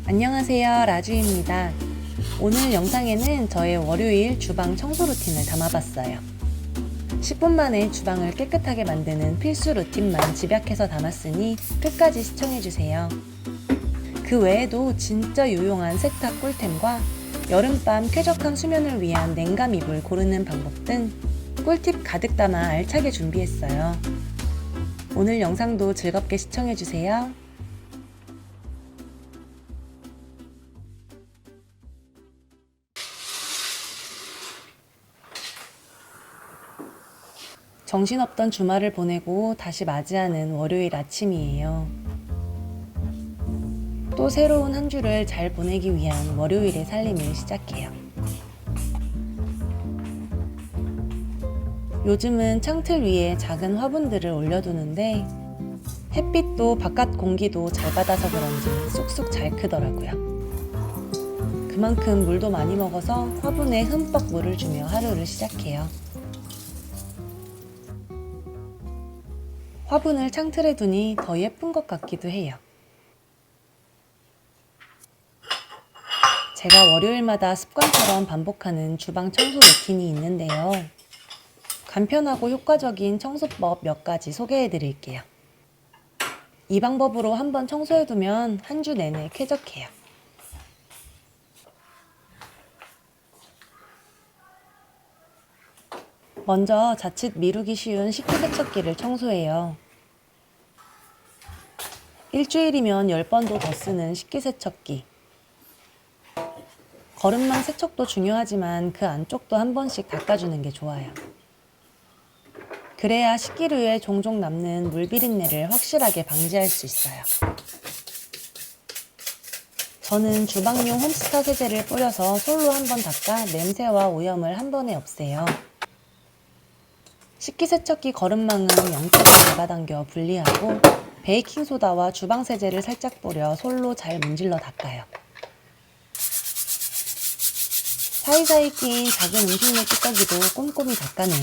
안녕하세요, 라주입니다. 오늘 영상에는 저의 월요일 주방 청소 루틴을 담아봤어요. 10분 만에 주방을 깨끗하게 만드는 필수 루틴만 집약해서 담았으니 끝까지 시청해주세요. 그 외에도 진짜 유용한 세탁 꿀템과 여름밤 쾌적한 수면을 위한 냉감 이불 고르는 방법 등 꿀팁 가득 담아 알차게 준비했어요. 오늘 영상도 즐겁게 시청해주세요. 정신없던 주말을 보내고 다시 맞이하는 월요일 아침이에요. 또 새로운 한 주를 잘 보내기 위한 월요일의 살림을 시작해요. 요즘은 창틀 위에 작은 화분들을 올려두는데 햇빛도 바깥 공기도 잘 받아서 그런지 쑥쑥 잘 크더라고요. 그만큼 물도 많이 먹어서 화분에 흠뻑 물을 주며 하루를 시작해요. 화분을 창틀에 두니 더 예쁜 것 같기도 해요. 제가 월요일마다 습관처럼 반복하는 주방 청소 루틴이 있는데요. 간편하고 효과적인 청소법 몇 가지 소개해 드릴게요. 이 방법으로 한번 청소해 두면 한 주 내내 쾌적해요. 먼저 자칫 미루기 쉬운 식기세척기를 청소해요. 일주일이면 10번도 더 쓰는 식기세척기. 거름망 세척도 중요하지만 그 안쪽도 한 번씩 닦아주는 게 좋아요. 그래야 식기류에 종종 남는 물비린내를 확실하게 방지할 수 있어요. 저는 주방용 홈스타 세제를 뿌려서 솔로 한번 닦아 냄새와 오염을 한 번에 없애요. 식기세척기 거름망은 영차게 잡아당겨 분리하고 베이킹소다와 주방세제를 살짝 뿌려 솔로 잘 문질러 닦아요. 사이사이 끼인 작은 음식물 찌꺼기도 꼼꼼히 닦아내요.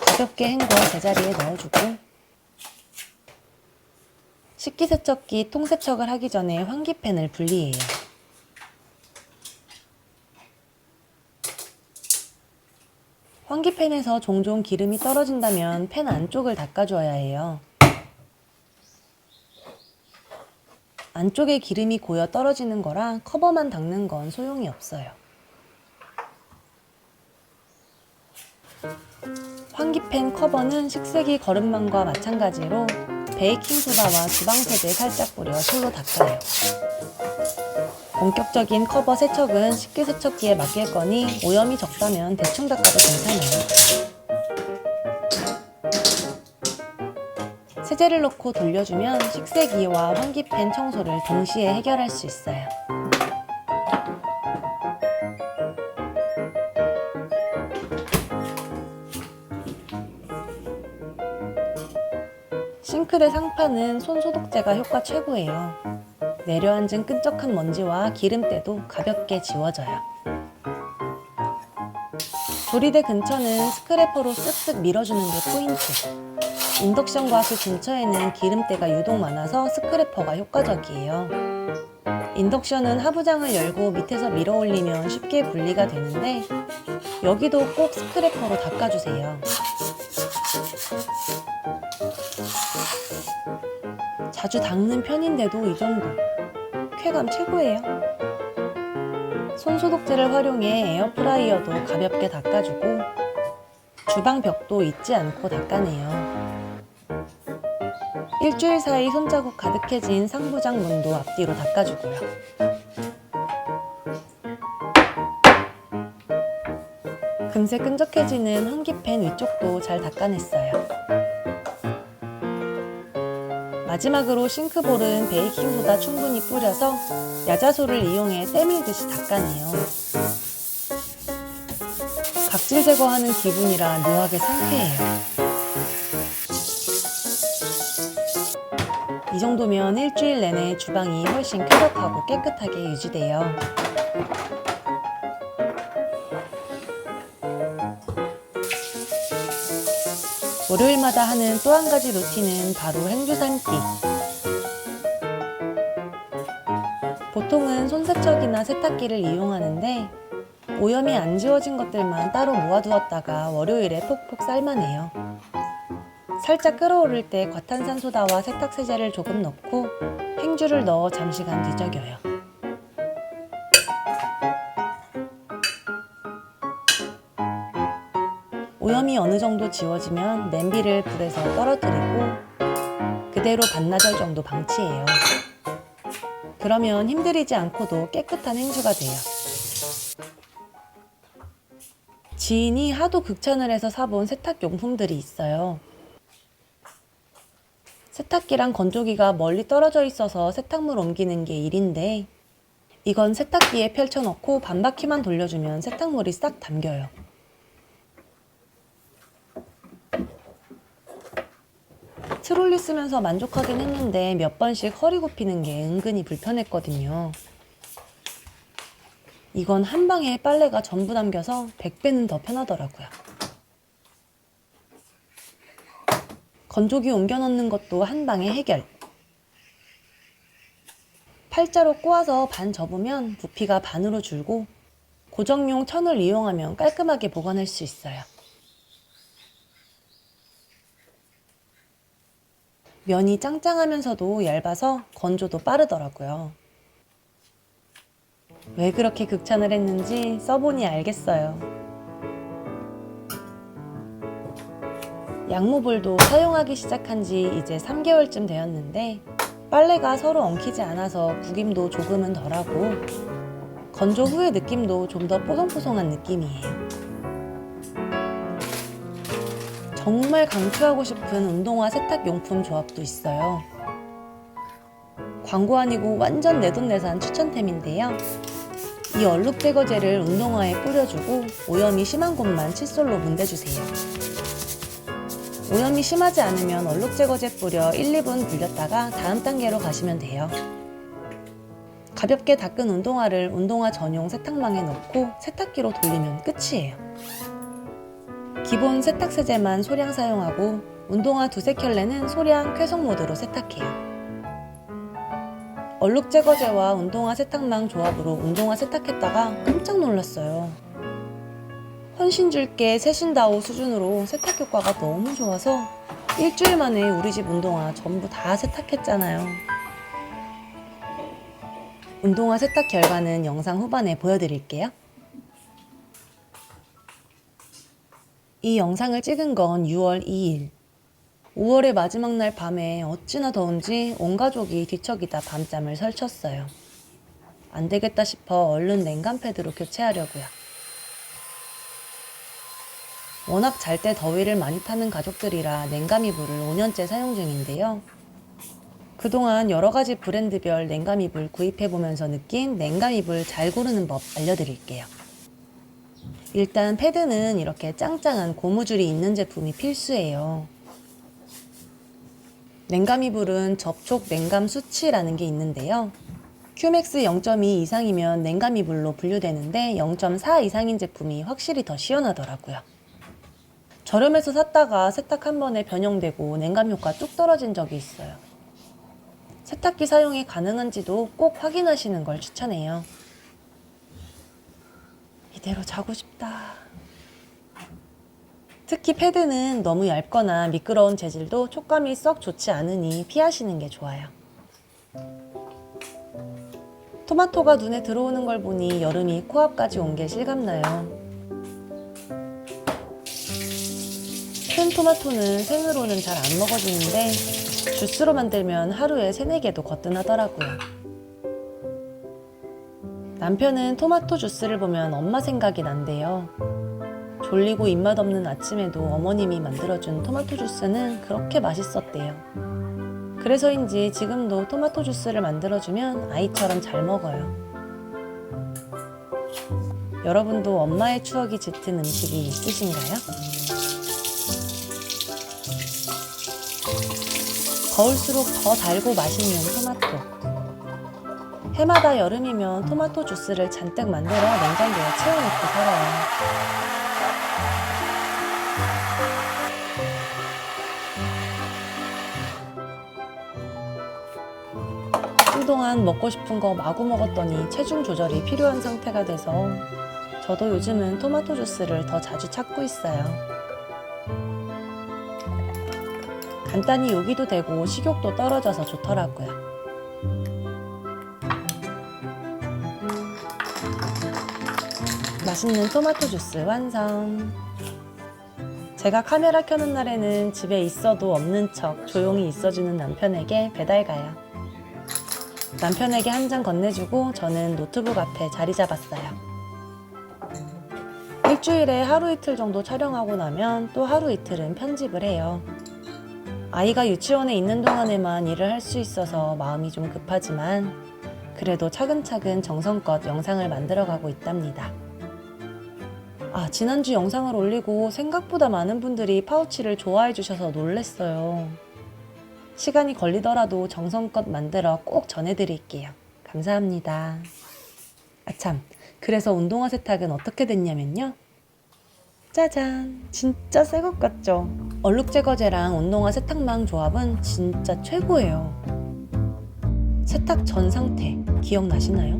가볍게 헹궈 제자리에 넣어주고 식기세척기 통세척을 하기 전에 환기팬을 분리해요. 환기팬에서 종종 기름이 떨어진다면 팬 안쪽을 닦아줘야 해요. 안쪽에 기름이 고여 떨어지는 거라 커버만 닦는 건 소용이 없어요. 환기팬 커버는 식세기 거름망과 마찬가지로 베이킹소다와 주방세제 살짝 뿌려 솔로 닦아요. 본격적인 커버 세척은 식기세척기에 맡길 거니 오염이 적다면 대충 닦아도 괜찮아요. 세제를 넣고 돌려주면 식세기와 환기팬 청소를 동시에 해결할 수 있어요. 싱크대 상판은 손소독제가 효과 최고예요. 내려앉은 끈적한 먼지와 기름때도 가볍게 지워져요. 조리대 근처는 스크래퍼로 쓱쓱 밀어주는 게 포인트. 인덕션 가스 근처에는 기름때가 유독 많아서 스크래퍼가 효과적이에요. 인덕션은 하부장을 열고 밑에서 밀어 올리면 쉽게 분리가 되는데 여기도 꼭 스크래퍼로 닦아주세요. 자주 닦는 편인데도 이 정도. 쾌감 최고예요. 손소독제를 활용해 에어프라이어도 가볍게 닦아주고 주방 벽도 잊지 않고 닦아내요. 일주일 사이 손자국 가득해진 상부장 문도 앞뒤로 닦아주고요. 금세 끈적해지는 환기팬 위쪽도 잘 닦아냈어요. 마지막으로 싱크볼은 베이킹소다 충분히 뿌려서 야자소를 이용해 때밀듯이 닦아내요. 각질 제거하는 기분이라 묘하게 상쾌해요. 이 정도면 일주일 내내 주방이 훨씬 쾌적하고 깨끗하게 유지돼요. 월요일마다 하는 또 한 가지 루틴은 바로 행주 삶기. 보통은 손세척이나 세탁기를 이용하는데 오염이 안 지워진 것들만 따로 모아두었다가 월요일에 폭폭 삶아내요. 살짝 끓어오를 때 과탄산소다와 세탁세제를 조금 넣고 행주를 넣어 잠시간 뒤적여요. 오염이 어느 정도 지워지면 냄비를 불에서 떨어뜨리고 그대로 반나절 정도 방치해요. 그러면 힘들이지 않고도 깨끗한 행주가 돼요. 지인이 하도 극찬을 해서 사본 세탁용품들이 있어요. 세탁기랑 건조기가 멀리 떨어져 있어서 세탁물 옮기는 게 일인데 이건 세탁기에 펼쳐놓고 반바퀴만 돌려주면 세탁물이 싹 담겨요. 트롤리 쓰면서 만족하긴 했는데 몇 번씩 허리 굽히는 게 은근히 불편했거든요. 이건 한 방에 빨래가 전부 담겨서 100배는 더 편하더라고요. 건조기 옮겨 넣는 것도 한 방에 해결. 팔자로 꼬아서 반 접으면 부피가 반으로 줄고 고정용 천을 이용하면 깔끔하게 보관할 수 있어요. 면이 짱짱하면서도 얇아서 건조도 빠르더라고요. 왜 그렇게 극찬을 했는지 써보니 알겠어요. 양모볼도 사용하기 시작한 지 이제 3개월쯤 되었는데 빨래가 서로 엉키지 않아서 구김도 조금은 덜하고 건조 후의 느낌도 좀 더 뽀송뽀송한 느낌이에요. 정말 강추하고 싶은 운동화 세탁용품 조합도 있어요. 광고 아니고 완전 내돈내산 추천템인데요. 이 얼룩 제거제를 운동화에 뿌려주고 오염이 심한 곳만 칫솔로 문대주세요. 오염이 심하지 않으면 얼룩 제거제 뿌려 1, 2분 불렸다가 다음 단계로 가시면 돼요. 가볍게 닦은 운동화를 운동화 전용 세탁망에 넣고 세탁기로 돌리면 끝이에요. 기본 세탁세제만 소량 사용하고 운동화 두세 켤레는 소량 쾌속 모드로 세탁해요. 얼룩 제거제와 운동화 세탁망 조합으로 운동화 세탁했다가 깜짝 놀랐어요. 헌신 줄게 세신다오 수준으로 세탁 효과가 너무 좋아서 일주일 만에 우리 집 운동화 전부 다 세탁했잖아요. 운동화 세탁 결과는 영상 후반에 보여드릴게요. 이 영상을 찍은 건 6월 2일. 5월의 마지막 날 밤에 어찌나 더운지 온 가족이 뒤척이다 밤잠을 설쳤어요. 안 되겠다 싶어 얼른 냉감 패드로 교체하려고요. 워낙 잘 때 더위를 많이 타는 가족들이라 냉감 이불을 5년째 사용 중인데요. 그동안 여러 가지 브랜드별 냉감 이불 구입해보면서 느낀 냉감 이불 잘 고르는 법 알려드릴게요. 일단 패드는 이렇게 짱짱한 고무줄이 있는 제품이 필수예요. 냉감 이불은 접촉 냉감 수치라는 게 있는데요. QMAX 0.2 이상이면 냉감 이불로 분류되는데 0.4 이상인 제품이 확실히 더 시원하더라고요. 저렴해서 샀다가 세탁 한 번에 변형되고 냉감 효과 뚝 떨어진 적이 있어요. 세탁기 사용이 가능한지도 꼭 확인하시는 걸 추천해요. 이대로 자고 싶다. 특히 패드는 너무 얇거나 미끄러운 재질도 촉감이 썩 좋지 않으니 피하시는 게 좋아요. 토마토가 눈에 들어오는 걸 보니 여름이 코앞까지 온 게 실감나요. 큰 토마토는 생으로는 잘 안 먹어지는데 주스로 만들면 하루에 3-4개도 거뜬하더라고요. 남편은 토마토 주스를 보면 엄마 생각이 난대요. 졸리고 입맛 없는 아침에도 어머님이 만들어준 토마토 주스는 그렇게 맛있었대요. 그래서인지 지금도 토마토 주스를 만들어주면 아이처럼 잘 먹어요. 여러분도 엄마의 추억이 짙은 음식이 있으신가요? 더울수록 더 달고 맛있는 토마토. 해마다 여름이면 토마토 주스를 잔뜩 만들어 냉장고에 채워놓고 살아요. 그동안 먹고 싶은 거 마구 먹었더니 체중 조절이 필요한 상태가 돼서 저도 요즘은 토마토 주스를 더 자주 찾고 있어요. 간단히 요기도 되고 식욕도 떨어져서 좋더라고요. 맛있는 토마토 주스 완성! 제가 카메라 켜는 날에는 집에 있어도 없는 척 조용히 있어주는 남편에게 배달 가요. 남편에게 한 잔 건네주고 저는 노트북 앞에 자리 잡았어요. 일주일에 하루 이틀 정도 촬영하고 나면 또 하루 이틀은 편집을 해요. 아이가 유치원에 있는 동안에만 일을 할 수 있어서 마음이 좀 급하지만 그래도 차근차근 정성껏 영상을 만들어가고 있답니다. 지난주 영상을 올리고 생각보다 많은 분들이 파우치를 좋아해 주셔서 놀랬어요. 시간이 걸리더라도 정성껏 만들어 꼭 전해드릴게요. 감사합니다. 참, 그래서 운동화 세탁은 어떻게 됐냐면요. 짜잔! 진짜 새 것 같죠? 얼룩 제거제랑 운동화 세탁망 조합은 진짜 최고예요. 세탁 전 상태 기억나시나요?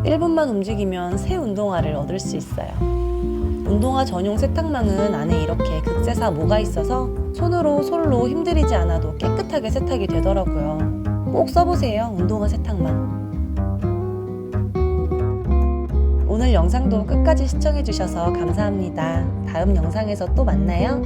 1분만 움직이면 새 운동화를 얻을 수 있어요. 운동화 전용 세탁망은 안에 이렇게 극세사 모가 있어서 손으로 솔로 힘들이지 않아도 깨끗하게 세탁이 되더라고요. 꼭 써보세요, 운동화 세탁망. 오늘 영상도 끝까지 시청해주셔서 감사합니다. 다음 영상에서 또 만나요.